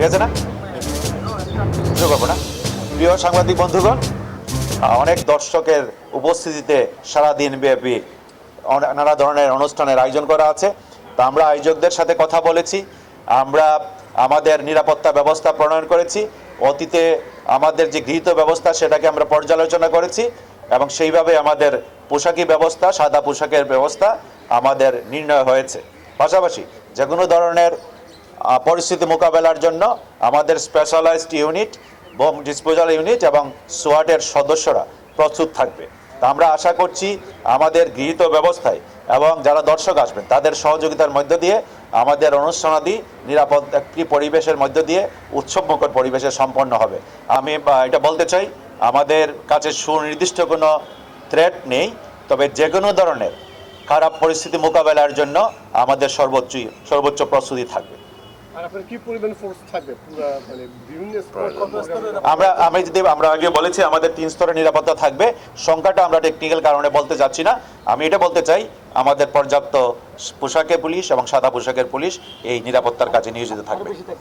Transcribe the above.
ঠিক আছে না? শুরু করবো না? প্রিয় সাংবাদিক বন্ধুগণ, অনেক দর্শকের উপস্থিতিতে সারাদিন ব্যাপী নানা ধরনের অনুষ্ঠানের আয়োজন করা আছে। তা আমরা আয়োজকদের সাথে কথা বলেছি, আমরা আমাদের নিরাপত্তা ব্যবস্থা প্রণয়ন করেছি, অতীতে আমাদের যে গৃহীত ব্যবস্থা সেটাকে আমরা পর্যালোচনা করেছি এবং সেইভাবে আমাদের পোশাকি ব্যবস্থা, সাদা পোশাকের ব্যবস্থা আমাদের নির্ণয় হয়েছে। পাশাপাশি যে কোনো ধরনের পরিস্থিতি মোকাবেলার জন্য আমাদের specialized unit, bomb disposal unit এবং সোয়াটের সদস্যরা প্রস্তুত থাকবে। তা আমরা আশা করছি আমাদের গৃহীত ব্যবস্থায় এবং যারা দর্শক আসবেন তাদের সহযোগিতার মধ্য দিয়ে আমাদের অনুষ্ঠানাদি নিরাপদ একটি পরিবেশের মধ্য দিয়ে উৎসবমুখর পরিবেশে সম্পন্ন হবে। আমি এটা বলতে চাই, আমাদের কাছে সুনির্দিষ্ট কোনো থ্রেট নেই, তবে যে কোনো ধরনের খারাপ পরিস্থিতি মোকাবেলার জন্য আমাদের সর্বোচ্চ প্রস্তুতি থাকবে। আর আপনার কি পরিমাণ ফোর্স থাকবে পুরো মানে বিভিন্ন আমরা আগে বলেছি আমাদের 3 স্তরের নিরাপত্তা থাকবে। সংখ্যাটা আমরা টেকনিক্যাল কারণে বলতে যাচ্ছি না। আমি এটা বলতে চাই আমাদের পর্যাপ্ত পোশাকের পুলিশ এবং সাদা পোশাকের পুলিশ এই নিরাপত্তার কাজে নিয়োজিত থাকবে।